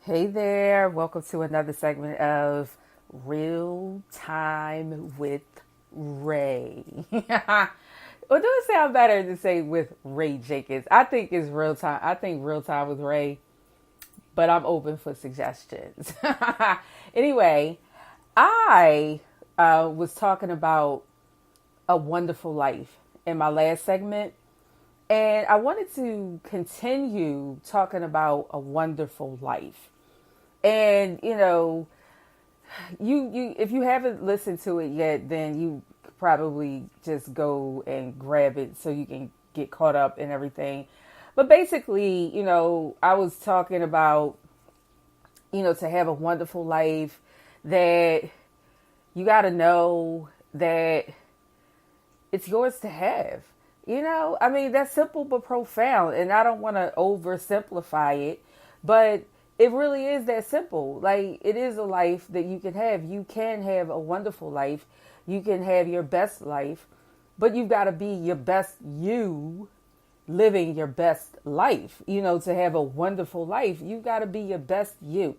Hey there, welcome to another segment of Real Time with Ray. Well, do it sound better to say with Ray Jenkins? I think it's real time. I think real time with Ray, but I'm open for suggestions. Anyway, I was talking about a wonderful life in my last segment, and I wanted to continue talking about a wonderful life. And you if you haven't listened to it yet, then you could probably just go and grab it so you can get caught up in everything. But basically, I was talking about, to have a wonderful life, that you got to know that it's yours to have. I mean, that's simple but profound. And I don't want to oversimplify it, but it really is that simple. Like, it is a life that you can have. You can have a wonderful life. You can have your best life, but you've got to be your best you living your best life. To have a wonderful life, you've got to be your best you.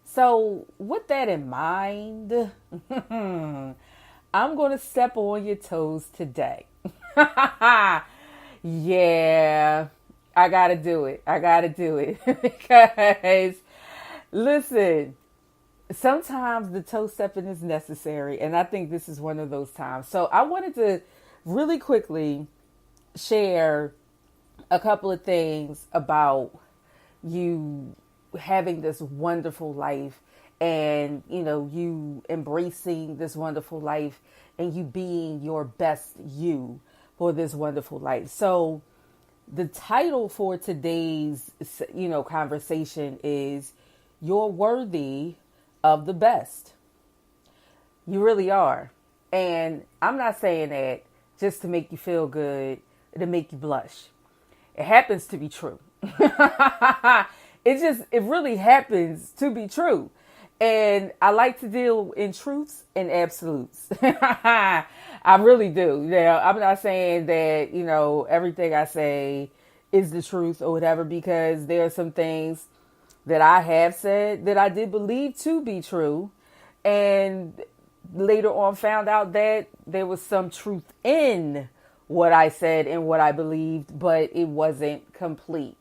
So, with that in mind, I'm going to step on your toes today. Yeah, I got to do it. I got to do it because, listen, sometimes the toe stepping is necessary. And I think this is one of those times. So I wanted to really quickly share a couple of things about you having this wonderful life, and you embracing this wonderful life, and you being your best you for this wonderful life. So the title for today's conversation is "You're Worthy of the Best." You really are. And I'm not saying that just to make you feel good, to make you blush. It happens to be true. It really happens to be true. And I like to deal in truths and absolutes. I really do. Now, I'm not saying that, everything I say is the truth or whatever, because there are some things that I have said that I did believe to be true. And later on found out that there was some truth in what I said and what I believed, but it wasn't complete.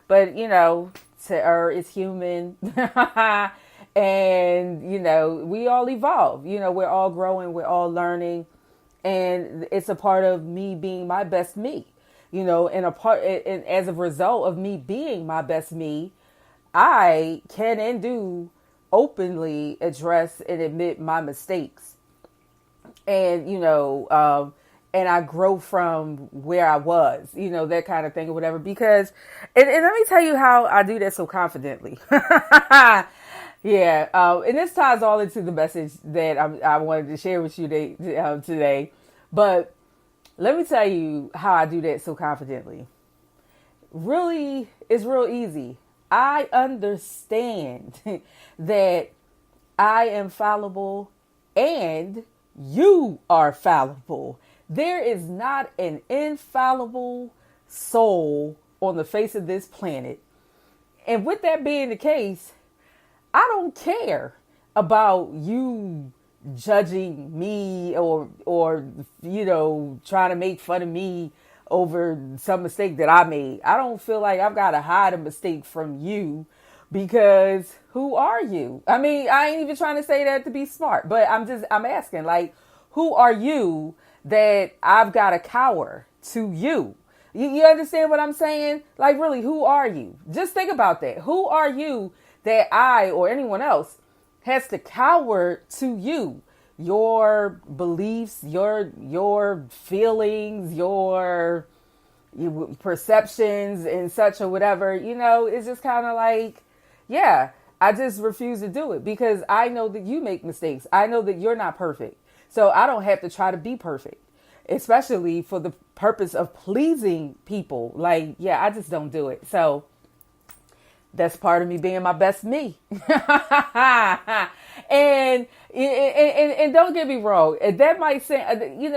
But, to err is human. And, we all evolve. We're all growing, we're all learning. And it's a part of me being my best me, and as a result of me being my best me, I can and do openly address and admit my mistakes. And, and I grow from where I was, that kind of thing or whatever. Because, and let me tell you how I do that so confidently. Yeah. And this ties all into the message that I wanted to share with you today. But let me tell you how I do that so confidently. Really, it's real easy. I understand that I am fallible and you are fallible. There is not an infallible soul on the face of this planet. And with that being the case, I don't care about you judging me or trying to make fun of me over some mistake that I made. I don't feel like I've got to hide a mistake from you, because who are you? I mean, I ain't even trying to say that to be smart, but I'm asking, like, who are you that I've got to cower to you? You understand what I'm saying? Like, really, who are you? Just think about that. Who are you that I or anyone else has to cower to you? Your beliefs, your feelings, your perceptions and such or whatever, it's just kind of like, yeah, I just refuse to do it, because I know that you make mistakes. I know that you're not perfect. So I don't have to try to be perfect, especially for the purpose of pleasing people. Like, yeah, I just don't do it. So that's part of me being my best me. and don't get me wrong. That might say,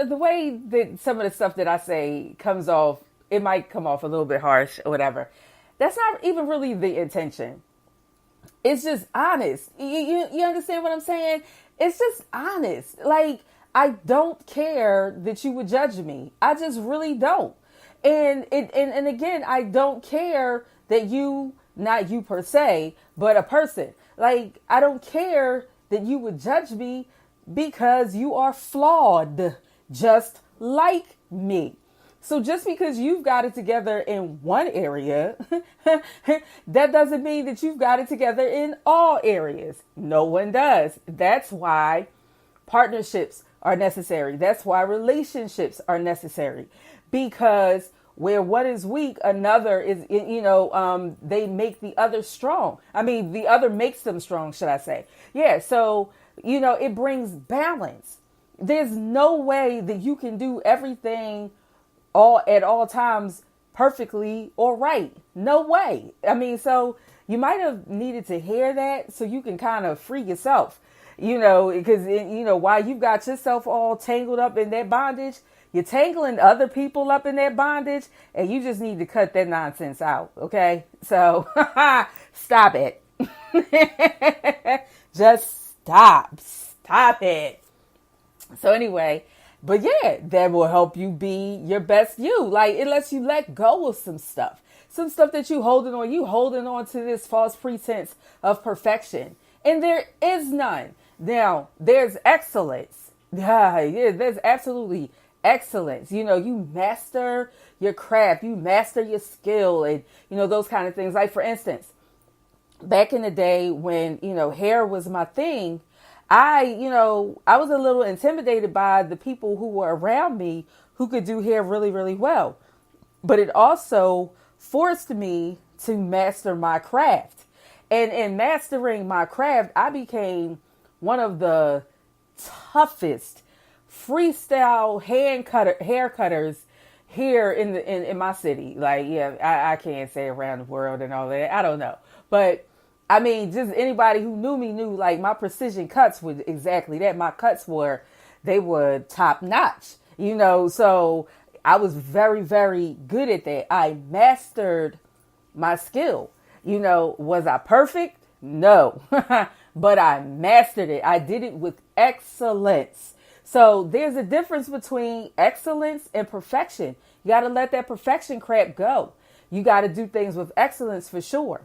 the way that some of the stuff that I say comes off, it might come off a little bit harsh or whatever. That's not even really the intention. It's just honest. You understand what I'm saying? It's just honest. Like, I don't care that you would judge me. I just really don't. And again, I don't care that you, not you per se, but a person. Like, I don't care that you would judge me because you are flawed, just like me. So just because you've got it together in one area, that doesn't mean that you've got it together in all areas. No one does. That's why partnerships are necessary. That's why relationships are necessary. Because where one is weak, another is, they make the other strong. I mean, the other makes them strong, should I say. Yeah, so, it brings balance. There's no way that you can do everything all at all times perfectly or right. No way. I mean, so you might have needed to hear that so you can kind of free yourself, because, while you've got yourself all tangled up in that bondage, you're tangling other people up in that bondage, and you just need to cut that nonsense out. Okay. So stop it. Just stop it. So anyway, but yeah, that will help you be your best you. Like, it lets you let go of some stuff that you holding on to this false pretense of perfection. And there is none. Now, there's excellence. Yeah, there's absolutely excellence. You master your craft, you master your skill, and, those kind of things. Like, for instance, back in the day when, hair was my thing, I was a little intimidated by the people who were around me who could do hair really, really well. But it also forced me to master my craft. And in mastering my craft, I became one of the toughest freestyle hair cutters here in my city. Like, yeah, I can't say around the world and all that. I don't know. But I mean, just anybody who knew me knew, like, my precision cuts were exactly that. My cuts were top notch, so I was very, very good at that. I mastered my skill. Was I perfect? No, but I mastered it. I did it with excellence. So there's a difference between excellence and perfection. You got to let that perfection crap go. You got to do things with excellence for sure.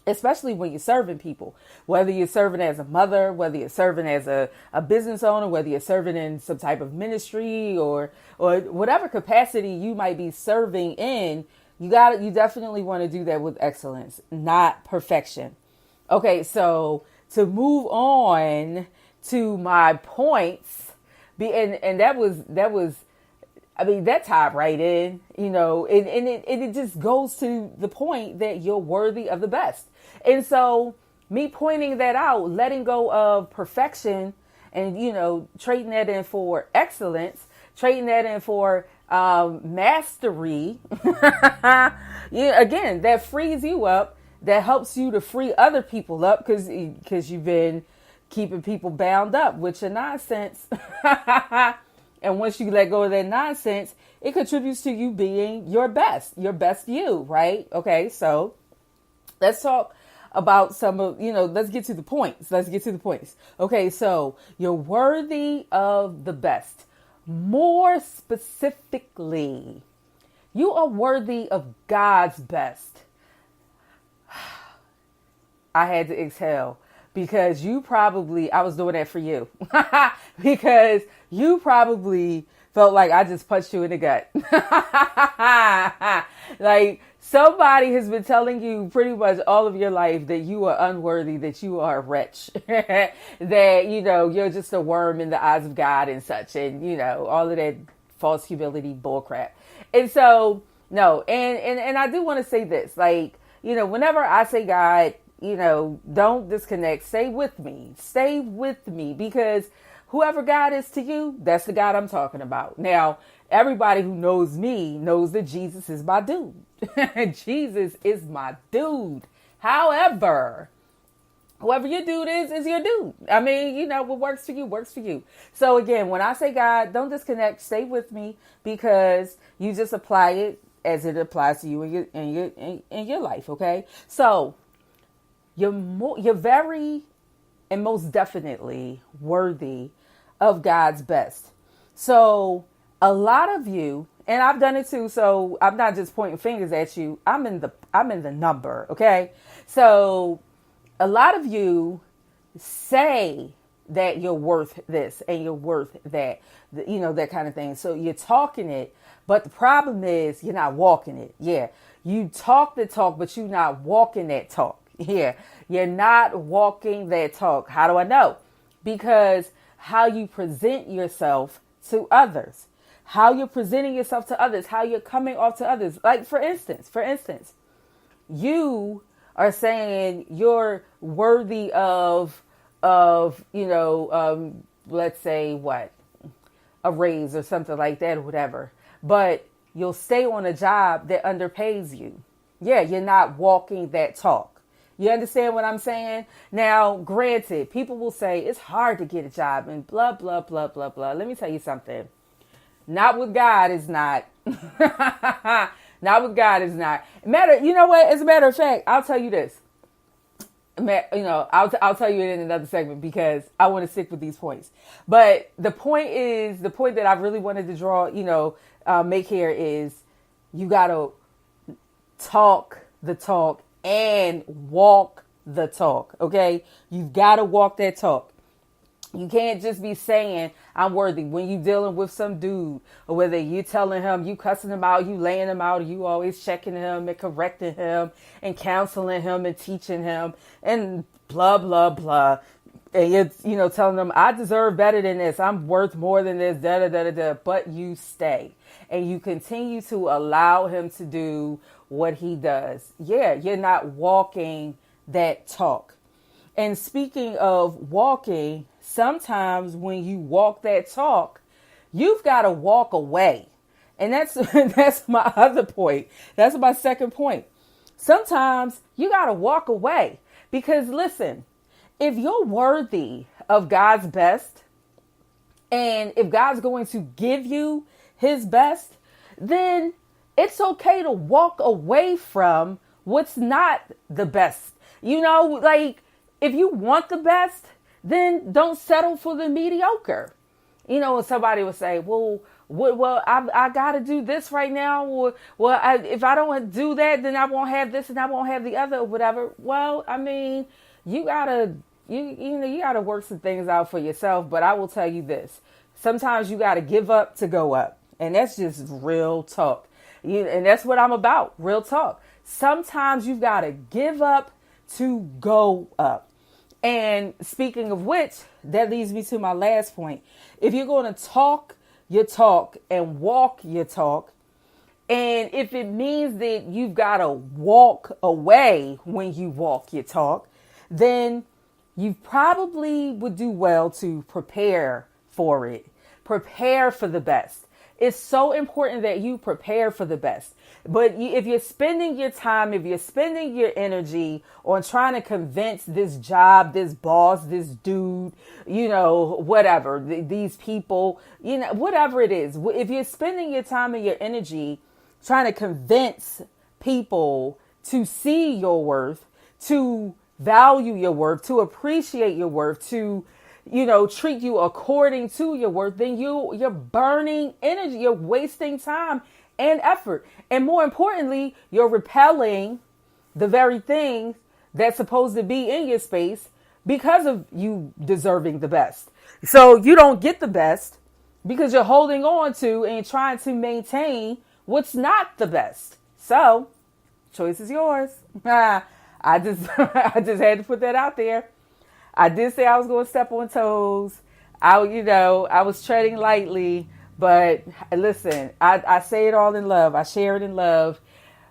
Especially when you're serving people, whether you're serving as a mother, whether you're serving as a business owner, whether you're serving in some type of ministry or whatever capacity you might be serving in, you definitely want to do that with excellence, not perfection. Okay, so to move on to my points, and that was I mean, that tied right in, and it just goes to the point that you're worthy of the best. And so me pointing that out, letting go of perfection and, trading that in for excellence, trading that in for mastery, again, that frees you up, that helps you to free other people up because you've been keeping people bound up with your nonsense. And once you let go of that nonsense, it contributes to you being your best you, right? Okay, so let's talk about some of, let's get to the points. Okay, so you're worthy of the best. More specifically, you are worthy of God's best. I had to exhale. Because I was doing that for you. Because you probably felt like I just punched you in the gut. Like, somebody has been telling you pretty much all of your life that you are unworthy, that you are a wretch, that, you're just a worm in the eyes of God and such. And, all of that false humility bullcrap. And so, no. And I do want to say this, like, whenever I say God, don't disconnect. Stay with me because whoever God is to you, that's the God I'm talking about. Now, everybody who knows me knows that Jesus is my dude. Jesus is my dude. However, whoever your dude is your dude. I mean, what works for you, works for you. So again, when I say God, don't disconnect. Stay with me because you just apply it as it applies to you in your life. Okay. So you're very and most definitely worthy of God's best. So a lot of you, and I've done it too, so I'm not just pointing fingers at you. I'm in the number, okay? So a lot of you say that you're worth this and you're worth that, that kind of thing. So you're talking it, but the problem is you're not walking it. Yeah. You talk the talk, but you're not walking that talk. Yeah. You're not walking that talk. How do I know? Because how you present yourself to others, how you're presenting yourself to others, how you're coming off to others. Like for instance, you are saying you're worthy of, let's say a raise or something like that or whatever, but you'll stay on a job that underpays you. Yeah, you're not walking that talk. You understand what I'm saying? Now, granted, people will say it's hard to get a job and blah, blah, blah, blah, blah. Let me tell you something. Not with God is not. Not with God is not. You know what? As a matter of fact, I'll tell you this. I'll tell you it in another segment because I want to stick with these points. But the point that I really wanted to draw, make here is you got to talk the talk and walk the talk. Okay. You've got to walk that talk. You can't just be saying I'm worthy when you dealing with some dude, or whether you telling him, you cussing him out, you laying him out, you always checking him and correcting him and counseling him and teaching him and blah, blah, blah. And you're, telling them I deserve better than this. I'm worth more than this, da, da, da, da, da. But you stay and you continue to allow him to do what he does. Yeah. You're not walking that talk. And speaking of walking, sometimes when you walk that talk, you've got to walk away. And that's my other point. That's my second point. Sometimes you got to walk away because listen, if you're worthy of God's best and if God's going to give you his best, then it's okay to walk away from what's not the best. If you want the best, then don't settle for the mediocre. And somebody would say, I got to do this right now. Or, if I don't do that, then I won't have this and I won't have the other or whatever. Well, I mean, you gotta work some things out for yourself. But I will tell you this, sometimes you got to give up to go up. And that's just real talk. And that's what I'm about. Real talk. Sometimes you've got to give up to go up. And speaking of which, that leads me to my last point. If you're going to talk your talk and walk your talk, and if it means that you've got to walk away when you walk your talk, then you probably would do well to prepare for it. Prepare for the best. It's so important that you prepare for the best. But if you're spending your time, if you're spending your energy on trying to convince this job, this boss, this dude, whatever, these people, whatever it is, if you're spending your time and your energy trying to convince people to see your worth, to value your worth, to appreciate your worth, to treat you according to your worth, then you're burning energy, you're wasting time and effort. And more importantly, you're repelling the very thing that's supposed to be in your space because of you deserving the best. So you don't get the best because you're holding on to and trying to maintain what's not the best. So choice is yours. I just had to put that out there. I did say I was going to step on toes. I was treading lightly, but listen, I say it all in love. I share it in love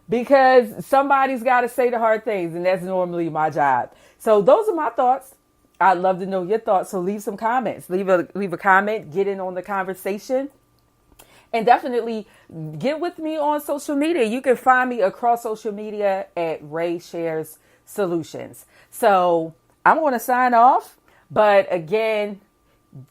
because somebody's got to say the hard things, and that's normally my job. So those are my thoughts. I'd love to know your thoughts. So leave some comments. Leave a comment. Get in on the conversation. And definitely get with me on social media. You can find me across social media at Ray Shares Solutions. So I'm going to sign off. But again,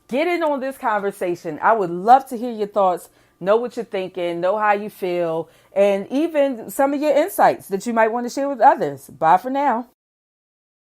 get in on this conversation. I would love to hear your thoughts, know what you're thinking, know how you feel, and even some of your insights that you might want to share with others. Bye for now.